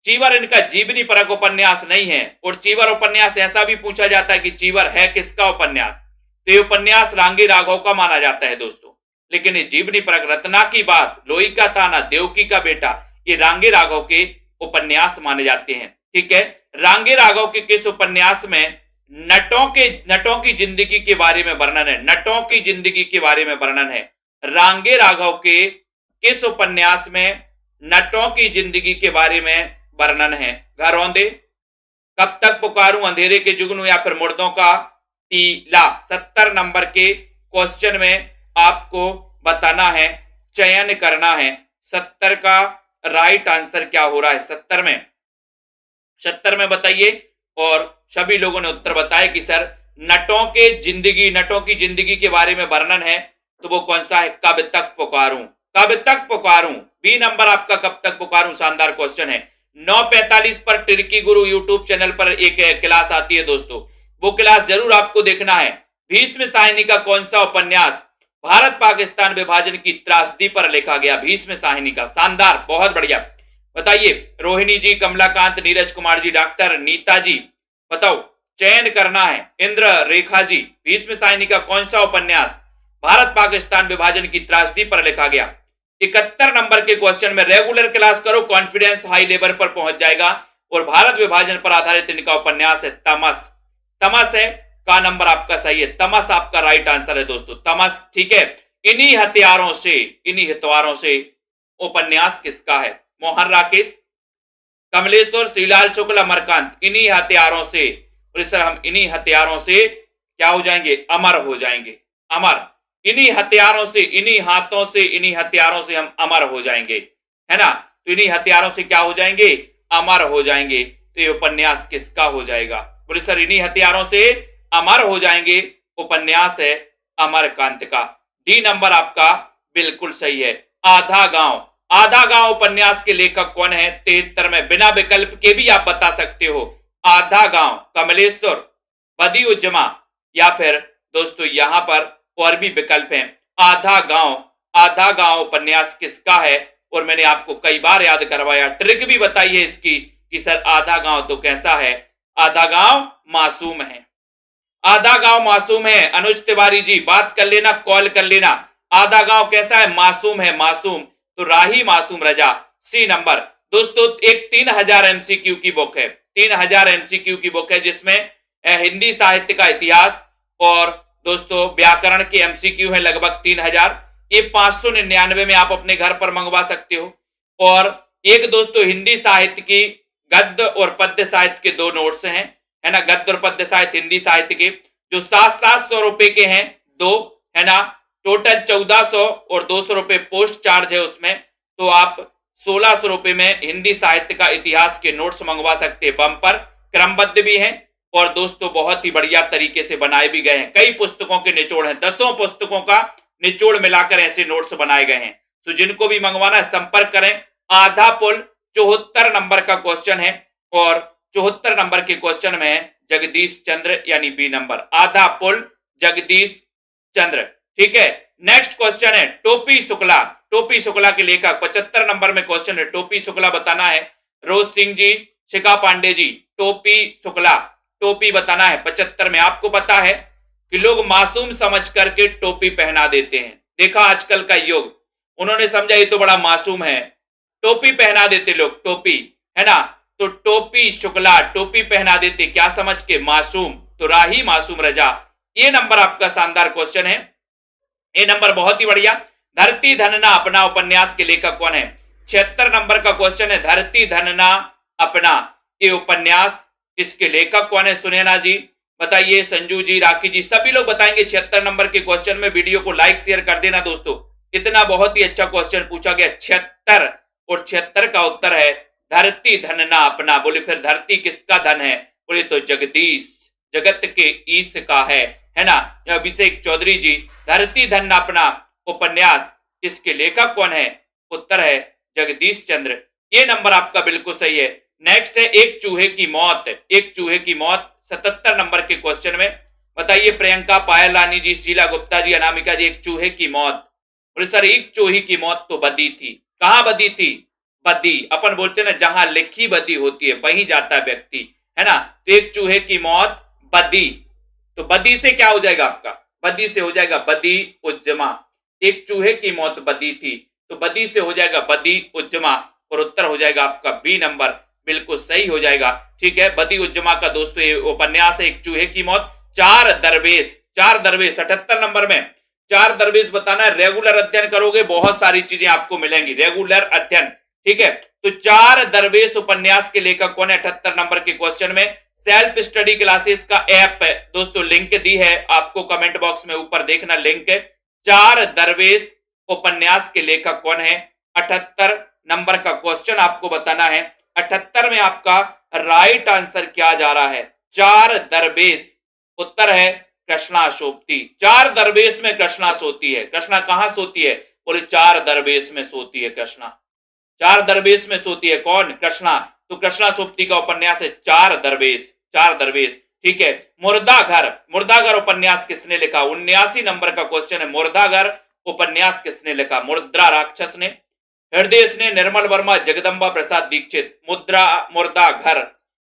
चीवर इनका जीवनी परक उपन्यास नहीं है। और चीवर उपन्यास ऐसा भी पूछा जाता है कि चीवर है किसका उपन्यास, तो ये उपन्यास रांगे राघव का माना जाता है दोस्तों। लेकिन ये जीवनी परक, रत्ना की बात, लोई का ताना, देवकी का बेटा, ये रांगे राघव के उपन्यास माने जाते हैं। ठीक है, रांगे राघव के किस उपन्यास में नटों की जिंदगी के बारे में वर्णन है? नटों की जिंदगी के बारे में वर्णन है। रांगे राघव के किस उपन्यास में नटों की जिंदगी के बारे में वर्णन है? घरौंदे, कब तक पुकारूं, अंधेरे के जुगनू, या फिर मुर्दों का तीला। 70 नंबर के क्वेश्चन में आपको बताना है, चयन करना है 70 का राइट आंसर क्या हो रहा है। 70 में बताइए। और सभी लोगों ने उत्तर बताया कि सर नटों की जिंदगी के बारे में वर्णन है, तो वो कौन सा है? कब तक पुकारूं, कब तक पुकारूं। बी नंबर आपका कब तक पुकारूं शानदार क्वेश्चन है। 9:45 पर टिर्की गुरु यूट्यूब चैनल पर एक क्लास आती है दोस्तों, वो क्लास जरूर आपको देखना है। भीष्म साहिनी का कौन सा उपन्यास भारत पाकिस्तान विभाजन की त्रासदी पर लिखा गया? भीष्म साहिनी का, शानदार, बहुत बढ़िया। बताइए रोहिणी जी, कमलाकांत, नीरज कुमार जी, डॉक्टर नीता जी, बताओ, चयन करना है। इंद्र रेखा जी, भीष्म साहिनी का कौन सा उपन्यास भारत पाकिस्तान विभाजन की त्रासदी पर लिखा गया? 71 नंबर के क्वेश्चन में रेगुलर क्लास करो, कॉन्फिडेंस हाई लेवल पर पहुंच जाएगा। और भारत विभाजन पर आधारित इनका उपन्यास है तमस। तमस है का नंबर आपका सही है, तमस आपका राइट आंसर है दोस्तों, तमस। ठीक है, इन्हीं हथियारों से उपन्यास किसका है? मोहन राकेश, कमलेश्वर, श्रीलाल शुक्ल, अमरकांत, इन्हीं हथियारों से। और सर हम इन्हीं हथियारों से क्या हो जाएंगे? अमर हो जाएंगे, अमर। इन्हीं हथियारों से, इन्हीं हाथों से, इन्हीं हथियारों से हम अमर हो जाएंगे, है ना। तो इन्हीं हथियारों से क्या हो जाएंगे? अमर हो जाएंगे। तो ये उपन्यास किसका हो जाएगा? बोले सर इन्हीं हथियारों से अमर हो जाएंगे, उपन्यास है अमरकांत का। डी नंबर आपका बिल्कुल सही है। आधा गांव उपन्यास के लेखक कौन है? 73 में, बिना विकल्प के भी आप बता सकते हो। आधा गांव, कमलेश्वर, बदिउज्जमा, या फिर दोस्तों यहां पर और भी विकल्प हैं। आधा गांव उपन्यास किसका है? और मैंने आपको कई बार याद करवाया, ट्रिक भी बताई है इसकी कि सर आधा गांव तो कैसा है? आधा गांव मासूम है, आधा गांव मासूम है। अनुज तिवारी जी बात कर लेना, कॉल कर लेना। आधा गांव कैसा है? मासूम है, मासूम। तो राही मासूम रजा, सी नंबर। दोस्तों एक 3000 एमसीक्यू की बुक है, 3000 एमसीक्यू की बुक है, जिसमें हिंदी साहित्य का इतिहास और दोस्तों व्याकरण के एमसीक्यू है लगभग 3000। ये 599 में आप अपने घर पर मंगवा सकते हो। और एक दोस्तों हिंदी साहित्य की गद्य और पद्य साहित्य के 2 नोट्स हैं, है ना, गद्य और पद्य साहित्य हिंदी साहित्य के, जो 700 रुपए के हैं 2, है ना। टोटल 1400 और 200 रुपए पोस्ट चार्ज है उसमें। तो आप 1600 रुपए में हिंदी साहित्य का इतिहास के नोट्स मंगवा सकते हैं। बम्पर क्रमबद्ध भी हैं और दोस्तों बहुत ही बढ़िया तरीके से बनाए भी गए हैं। कई पुस्तकों के निचोड़ हैं, 10 पुस्तकों का निचोड़ मिलाकर ऐसे नोट्स बनाए गए हैं। तो जिनको भी मंगवाना है संपर्क करें। आधा पुल 74 नंबर का क्वेश्चन है और 74 नंबर के क्वेश्चन में जगदीश चंद्र यानी बी नंबर, आधा पुल जगदीश चंद्र। ठीक है, नेक्स्ट क्वेश्चन है टोपी शुक्ला के लेखक। 75 नंबर में क्वेश्चन है, टोपी शुक्ला बताना है। रोज सिंह जी, शिखा पांडे जी, टोपी शुक्ला, टोपी बताना है। 75 में आपको पता है कि लोग मासूम समझ करके टोपी पहना देते हैं। देखा आजकल का युग, उन्होंने समझा ये तो बड़ा मासूम है, टोपी पहना देते लोग, टोपी, है ना। तो टोपी शुक्ला, टोपी पहना देते क्या समझ के? मासूम। तो राही मासूम रजा, ये नंबर आपका शानदार क्वेश्चन है। ये नंबर बहुत ही बढ़िया। धरती धनना अपना उपन्यास के लेखक कौन है? 76 नंबर का क्वेश्चन है, धरती धनना अपना ये उपन्यास, इसके लेखक कौन है? सुनैना जी बताइए, संजू जी, राखी जी, सभी लोग बताएंगे 76 नंबर के क्वेश्चन में। वीडियो को लाइक शेयर कर देना दोस्तों, इतना बहुत ही अच्छा क्वेश्चन पूछा गया 76, और 76 का उत्तर है धरती धनना अपना। बोले फिर धरती किसका धन है? बोले तो जगदीश, जगत के ईश का है ना। अभिषेक चौधरी जी, धरती धनना अपना उपन्यास, इसके लेखक कौन है? उत्तर है जगदीश चंद्र। ये नंबर आपका बिल्कुल सही है। नेक्स्ट है एक चूहे की मौत, एक चूहे की मौत 77 नंबर के क्वेश्चन में। बताइए प्रियंका, पायल रानी जी, शीला गुप्ता जी, अनामिका जी, एक चूहे की मौत। बोले सर एक चूहे की मौत तो बदी थी। कहां बदी थी? बदी अपन बोलते हैं ना, जहां लिखी बदी होती है वहीं जाता है व्यक्ति, है ना। तो एक चूहे की मौत बदी, तो बदी से क्या हो जाएगा आपका? बदी से हो जाएगा बदी उज्जमा। एक चूहे की मौत बदी थी, तो बदी से हो जाएगा बदी उज्जमा, और उत्तर हो जाएगा आपका बी नंबर, बिल्कुल सही हो जाएगा। ठीक है, बदी उज्जमा का दोस्तों ये उपन्यास है, एक चूहे की मौत। चार दरवेश, चार दरवेश 78 नंबर में, चार दरवेश बताना है। रेगुलर अध्ययन करोगे बहुत सारी चीजें आपको मिलेंगी, रेगुलर अध्ययन। ठीक है, तो चार दरवेश उपन्यास के लेखक कौन है? 78 नंबर के क्वेश्चन में। सेल्फ स्टडी क्लासेस का ऐप दोस्तों लिंक दी है आपको कमेंट बॉक्स में, ऊपर देखना लिंक है। चार दरवेश उपन्यास के लेखक कौन है? 78 नंबर का क्वेश्चन आपको बताना है। 78 में आपका राइट आंसर क्या जा रहा है? चार दरवेश, उत्तर है कृष्णा सोबती। चार दरवेश में कृष्णा सोती है। कृष्णा कहां सोती है? बोले चार दरवेश में सोती है कृष्णा। चार दरवेश में सोती है कौन? कृष्णा। तो कृष्णा सोबती का उपन्यास है चार दरवेश, चार दरवेश। ठीक है, मुर्दाघर, मुर्दाघर उपन्यास किसने लिखा? 79 नंबर का क्वेश्चन है, मुर्दाघर उपन्यास किसने लिखा? मुद्रा राक्षस ने, हृदय ने, निर्मल वर्मा, जगदम्बा प्रसाद दीक्षित। मुर्दाघर,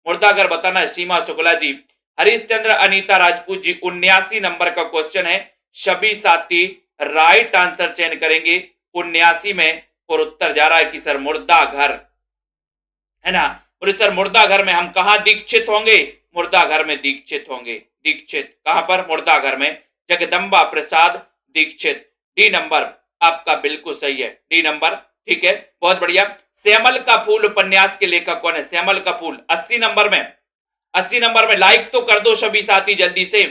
मुर्दाघर बताना है सीमा शुक्ला जी, हरिश्चंद्र अनीता राजपूत जी। 79 नंबर का क्वेश्चन है, सभी साथी राइट आंसर चयन करेंगे 79 में, और उत्तर जा रहा है कि सर मुर्दाघर, है ना। और सर मुर्दाघर में हम कहां दीक्षित होंगे? मुर्दाघर में दीक्षित होंगे। दीक्षित कहां पर? मुर्दाघर में, जगदम्बा प्रसाद दीक्षित। डी नंबर आपका बिल्कुल सही है, डी नंबर। ठीक है, बहुत बढ़िया। श्यामल का फूल उपन्यास के लेखक कौन है? श्यामल का फूल 80 नंबर में, 80 नंबर में। लाइक तो कर दो सभी साथी, जल्दी से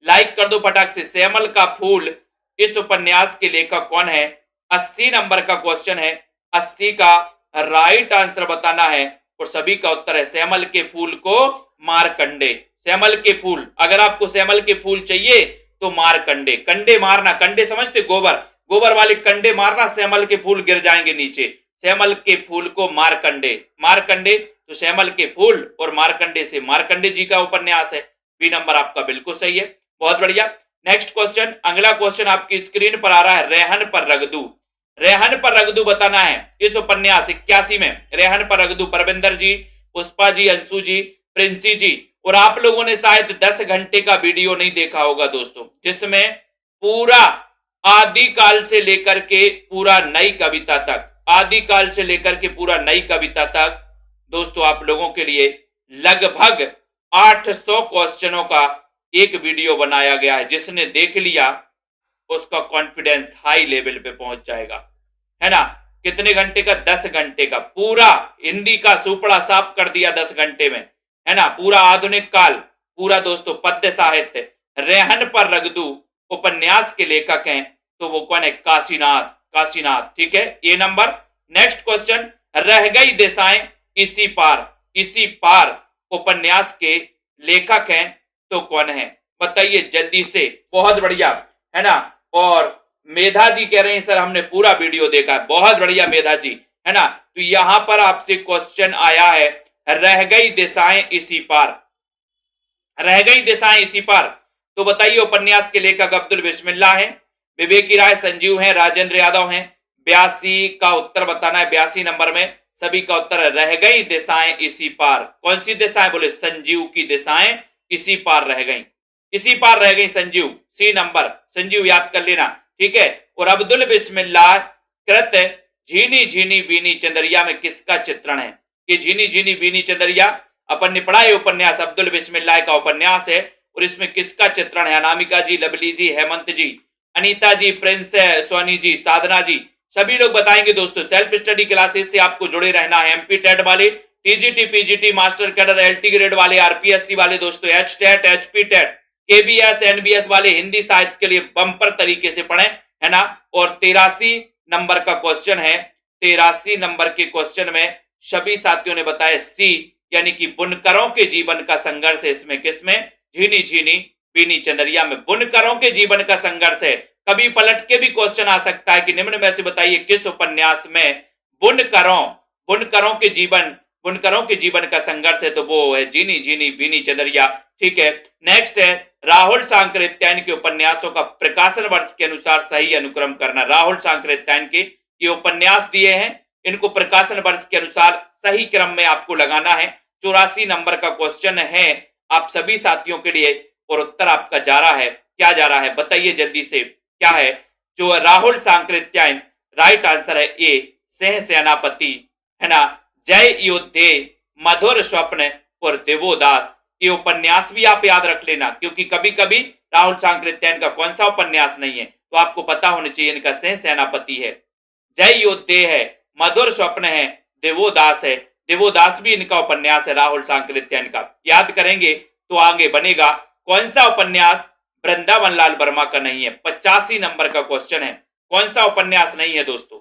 लाइक कर दो फटाक से। श्यामल का फूल इस उपन्यास के लेखक कौन है? 80 नंबर का क्वेश्चन है, 80 का राइट आंसर बताना है, और सभी का उत्तर है श्यामल के फूल को मारकंडे। श्यामल के फूल, अगर आपको श्यामल के फूल चाहिए तो मारकंडे, कंडे मारना, कंडे समझते? गोबर, गोबर वाले कंडे मारना, श्यामल के फूल गिर जाएंगे नीचे। श्यामल के फूल को मारकंडे, मारकंडे, तो श्यामल के फूल और मारकंडे से मारकंडे जी का उपन्यास है। बी नंबर आपका बिल्कुल सही है, बहुत बढ़िया। नेक्स्ट क्वेश्चन, अगला क्वेश्चन आपकी स्क्रीन पर आ रहा है, रेहन पर रगदू। रेहन पर रगदू बताना है इस उपन्यास 81 में। रेहन पर रगदू, परविंदर जी, पुष्पा जी, अंशु जी, प्रिंसी जी। और आप लोगों ने शायद 10 घंटे का वीडियो नहीं देखा होगा दोस्तों, जिसमें पूरा आदिकाल से लेकर के पूरा नई कविता तक, आदिकाल से लेकर के पूरा नई कविता तक दोस्तों आप लोगों के लिए लगभग 800 क्वेश्चनों का एक वीडियो बनाया गया है। जिसने देख लिया उसका कॉन्फिडेंस हाई लेवल पे पहुंच जाएगा, है ना। कितने घंटे का? 10 घंटे का। पूरा हिंदी का सुपड़ा साफ कर दिया 10 घंटे में, है ना। पूरा आधुनिक काल, पूरा दोस्तों पद्य साहित्य। रेहन पर रगदू उपन्यास के लेखक हैं, तो वो कौन है? काशीनाथ, काशीनाथ। ठीक है, ये नंबर। नेक्स्ट क्वेश्चन, रह गई दिशाएं इसी पार, इसी पार उपन्यास के लेखक हैं तो कौन है? बताइए जल्दी से, बहुत बढ़िया, है ना। और मेधा जी कह रहे हैं सर हमने पूरा वीडियो देखा है, बहुत बढ़िया मेधा जी, है ना। तो यहां पर आपसे क्वेश्चन आया है, रह गई दिशाएं इसी पार, रह गई दिशाएं इसी पार। तो बताइए उपन्यास के लेखक अब्दुल बिस्मिल्लाह हैं, विवेकी राय, संजीव हैं, राजेंद्र यादव हैं। 82 का उत्तर बताना है, 82 नंबर में सभी का उत्तर है रह गई दिशाएं इसी पार। कौन सी दिशाएं? बोले संजीव की दिशाएं इसी पार रह गई, इसी पार रह गई संजीव। सी नंबर, संजीव याद कर लेना, ठीक है। और अब्दुल बिस्मिल्लाह कृत झीनी झीनी बीनी चंदरिया में किसका चित्रण है? ये झीनी झीनी बीनी चंदरिया अपन ने पढ़ा है उपन्यास, अब्दुल बिस्मिल्लाह का उपन्यास है, और इसमें किसका चित्रण है? अनामिका जी, लवली जी, हेमंत जी, अनीता जी, प्रिंस, सोनी जी, साधना जी, सभी लोग बताएंगे दोस्तों। सेल्फ स्टडी क्लासेस से आपको जुड़े रहना है। एमपी टेट वाले, TGT, PGT, master cadre, LT grade वाले, आरपीएससी वाले दोस्तों, H TET, HP TET, KBS, NBS वाले हिंदी साहित्य के लिए बम्पर तरीके से पढ़ें, है ना। और 83 नंबर का क्वेश्चन है। 83 नंबर के क्वेश्चन में सभी साथियों ने बताया सी, यानी कि बुनकरों के जीवन का संघर्ष है। इसमें किसमें? झीनी झीनी बीनी चंदरिया में बुनकरों के जीवन का संघर्ष है। कभी पलट के भी क्वेश्चन आ सकता है कि निम्न में से बताइए किस उपन्यास में बुनकरों के जीवन का संघर्ष है, तो वो है झीनी झीनी बीनी चंदरिया। ठीक है, नेक्स्ट है राहुल सांकृत्यायन के उपन्यासों का प्रकाशन वर्ष के अनुसार सही अनुक्रम करना। राहुल सांकृत्यायन के ये उपन्यास दिए हैं, इनको प्रकाशन वर्ष के अनुसार सही क्रम में आपको लगाना है। 84 नंबर का क्वेश्चन है आप सभी साथियों के लिए, और उत्तर आपका जा रहा है, क्या जा रहा है बताइए जल्दी से, क्या है? जो राहुल सांकृत्यायन, राइट आंसर है ए, सह सेनापति, है ना। जय योद्धे, मधुर स्वप्न और देवोदास, ये उपन्यास भी आप याद रख लेना, क्योंकि कभी कभी राहुल सांकृत्यायन का कौन सा उपन्यास नहीं है, तो आपको पता होना चाहिए इनका सह सेनापति है, जय योद्धे है, मधुर स्वप्न है, देवोदास है। देवोदास भी इनका उपन्यास है राहुल सांकृत्यायन का। याद करेंगे तो आगे बनेगा। कौन सा उपन्यास वृंदावन लाल वर्मा का नहीं है? 85 नंबर का क्वेश्चन है, कौन सा उपन्यास नहीं है दोस्तों?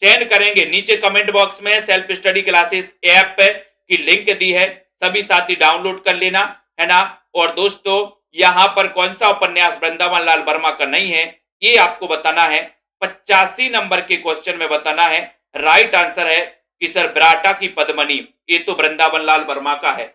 चयन करेंगे। नीचे कमेंट बॉक्स में सेल्फ स्टडी क्लासेस ऐप की लिंक दी है, सभी साथी डाउनलोड कर लेना, है ना। और दोस्तों यहां पर कौन सा उपन्यास वृंदावन लाल वर्मा का नहीं है, ये आपको बताना है। 85 नंबर के क्वेश्चन में बताना है। राइट आंसर है कि सर बराटा की पद्मनी, ये तो वृंदावन लाल वर्मा का है।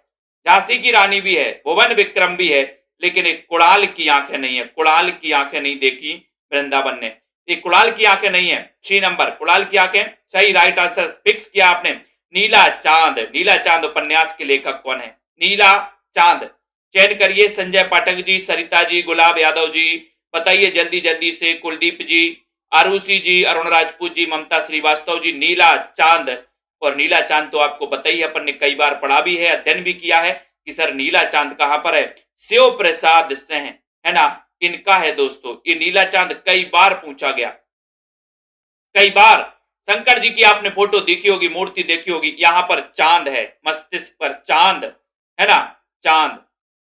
झांसी की रानी भी है, भुवन विक्रम भी है, लेकिन एक कुणाल की आंखें नहीं है। कुणाल की आंखें नहीं देखी वृंदावन ने, एक कुणाल की आंखें नहीं है। 6 नंबर कुणाल की आंखें सही, राइट आंसर फिक्स किया आपने। नीला चांद, नीला चांद उपन्यास के लेखक कौन है? नीला चांद, चयन करिए। संजय पाठक जी, सरिता जी, गुलाब यादव जी, बताइए जल्दी जल्दी से। कुलदीप जी, आरुषि जी, अरुण राजपूत जी, ममता श्रीवास्तव जी, नीला चांद। और नीला चांद तो आपको बताइए, अपन ने कई बार पढ़ा भी है, अध्ययन भी किया है कि सर नीला चांद कहां पर है। शिव प्रसाद सिंह, है ना, इनका है दोस्तों। ये नीला चांद कई बार पूछा गया, कई बार। शंकर जी की आपने फोटो देखी होगी, मूर्ति देखी होगी, यहां पर चांद है, मस्तिष्क पर चांद, है ना, चांद।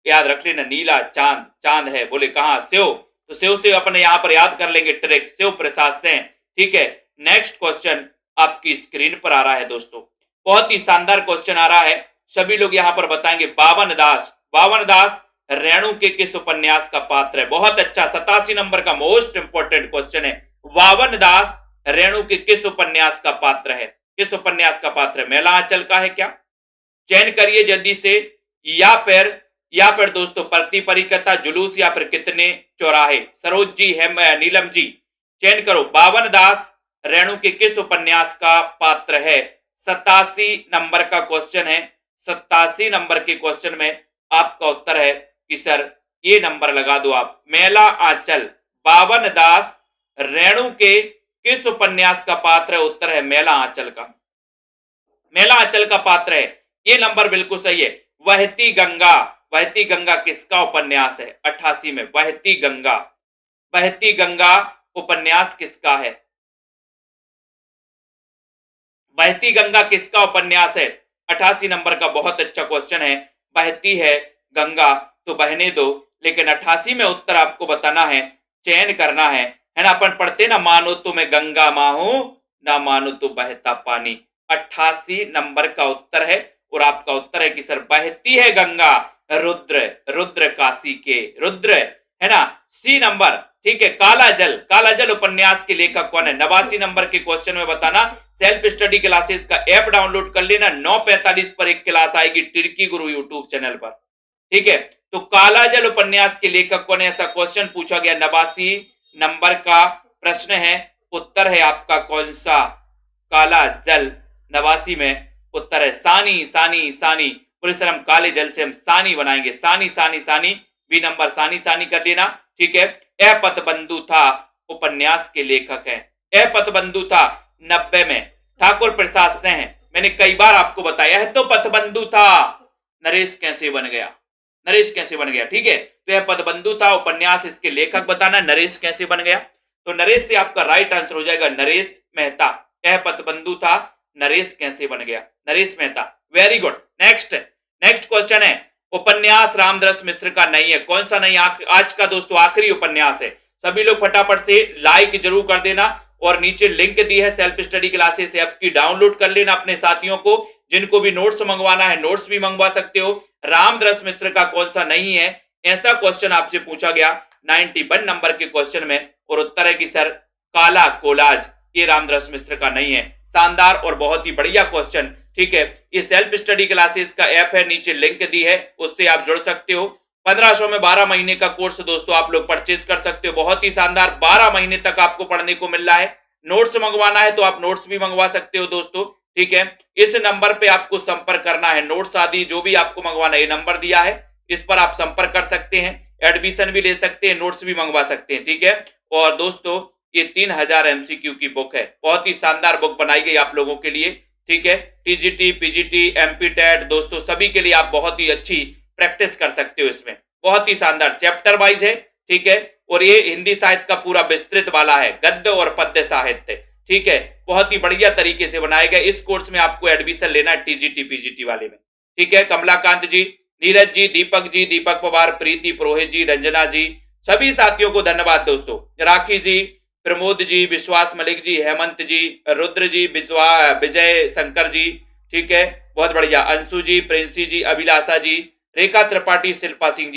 याद रख लेना, नीला चांद, चांद है। बोले कहां? शिव, तो शिव से अपने यहां पर याद कर लेंगे ट्रिक, शिव प्रसाद सिंह। ठीक है, नेक्स्ट क्वेश्चन आपकी स्क्रीन पर आ रहा है दोस्तों, बहुत ही शानदार क्वेश्चन आ रहा है, सभी लोग यहां पर बताएंगे। बावन दास, बावन दास रेणु के किस उपन्यास का पात्र है? बहुत अच्छा, 87 नंबर का मोस्ट इंपोर्टेंट क्वेश्चन है। बावन दास रेणु के किस उपन्यास का पात्र है? किस उपन्यास का पात्र है? मेला आंचल का है क्या? चयन करिए जल्दी से। या फिर दोस्तों प्रति परिकथा, जुलूस, या फिर कितने चौराहे। सरोज जी, हेम, नीलम जी, चयन करो। बावन दास रेणु के किस उपन्यास का पात्र है? 87 नंबर का क्वेश्चन है। 87 नंबर के क्वेश्चन में आपका उत्तर है कि सर ये नंबर लगा दो आप, मेला आंचल। बावन दास रेणु के किस उपन्यास का पात्र है? उत्तर है मेला आंचल का, मेला आंचल का पात्र है। ये नंबर बिल्कुल सही है। वहती गंगा, वहती गंगा किसका उपन्यास है? 88 में वहती गंगा, बहती गंगा उपन्यास किसका है? बहती गंगा किसका उपन्यास है? 88 नंबर का बहुत अच्छा क्वेश्चन है। बहती है गंगा तो बहने दो, लेकिन 88 में उत्तर आपको बताना है, चयन करना है ना। अपन पढ़ते ना, मानो तो मैं गंगा मां हूं, ना मानो तो बहता पानी। 88 नंबर का उत्तर है, और आपका उत्तर है कि सर बहती है गंगा, रुद्र, रुद्र काशी के रुद्र, है ना। सी नंबर, ठीक है। काला जल, काला जल उपन्यास के लेखक कौन है? 89 नंबर के क्वेश्चन में बताना। सेल्फ स्टडी क्लासेस का ऐप डाउनलोड कर लेना, 9:45 पर एक क्लास आएगी टिर्की गुरु यूट्यूब चैनल पर, ठीक है। तो काला जल उपन्यास के लेखक कौन है, ऐसा क्वेश्चन पूछा गया। 89 नंबर का प्रश्न है, उत्तर है आपका कौन सा? काला जल। 89 में उत्तर है सानी, सानी, सानी। परिश्रम काले जल से हम सानी बनाएंगे, सानी, सानी, सानी। बी नंबर सानी, सानी कर देना, ठीक है। ए पतबंधु था उपन्यास के लेखक हैं। ए पतबंधु था 90 में ठाकुर प्रसाद सिंह। मैंने कई बार आपको बताया है, तो पतबंधु था। नरेश कैसे बन गया? नरेश कैसे बन गया? ठीक है, तो यह पतबंधु था उपन्यास, इसके लेखक बताना, नरेश कैसे बन गया। तो नरेश से आपका राइट आंसर हो जाएगा नरेश मेहता। यह पतबंधु था, नरेश कैसे बन गया? Naresh Mehta. Very good. Next question है, उपन्यास रामदरस मिश्र का नहीं है, कौन सा नहीं? आज का दोस्तों आखिरी उपन्यास है। सभी लोग फटाफट से लाइक जरूर कर देना और नीचे लिंक दी है सेल्फ स्टडी क्लासेस ऐप की, डाउनलोड कर लेना अपने साथियों को। जिनको भी नोट्स मंगवाना है नोट्स भी मंगवा सकते हो। रामदरस मिश्र का कौन सा नहीं है, ऐसा क्वेश्चन आपसे पूछा गया 91 नंबर के क्वेश्चन में, और उत्तर है कि सर काला कोलाज ये रामदरस मिश्र का नहीं है। शानदार और बहुत ही बढ़िया क्वेश्चन। ठीक है, ये सेल्फ स्टडी क्लासेस का ऐप है, नीचे लिंक दी है, उससे आप जुड़ सकते हो। 1500 में 12 महीने का कोर्स दोस्तों आप लोग परचेज कर सकते हो। बहुत ही शानदार, 12 महीने तक आपको पढ़ने को मिल रहा है। नोट्स मंगवाना है तो आप नोट्स भी मंगवा सकते हो दोस्तों। ठीक है, इस नंबर पे आपको संपर्क करना है। नोट्स आदि जो भी आपको मंगवाना है, ये नंबर दिया है, इस पर आप संपर्क कर सकते हैं। एडमिशन भी ले सकते हैं, नोट्स भी मंगवा सकते हैं। ठीक है, और दोस्तों ये 3000 एमसीक्यू की बुक है, बहुत ही शानदार बुक बनाई गई आप लोगों के लिए। ठीक है, टीजीटी, पीजीटी, एमपी टेट दोस्तों सभी के लिए आप बहुत ही अच्छी प्रैक्टिस कर सकते हो इसमें। बहुत ही शानदार चैप्टर वाइज है। ठीक है, और ये हिंदी साहित्य का पूरा विस्तृत वाला है, गद्य और पद्य साहित्य। ठीक है, बहुत ही बढ़िया तरीके से बनाया गया। इस कोर्स में आपको एडमिशन लेना है टीजीटी पीजीटी वाले में। ठीक है, कमलाकांत जी, नीरज जी, दीपक पवार, प्रीति पुरोहित जी, रंजना जी, सभी साथियों को धन्यवाद दोस्तों। राखी जी, प्रमोद जी, विश्वास मलिक जी, हेमंत जी, रुद्र जी, विजय शंकर जी। ठीक है, बहुत बढ़िया। अंशु जी, प्रिंसी जी, अभिलाषा जी, रेखा त्रिपाठी, शिल्पा सिंह जी,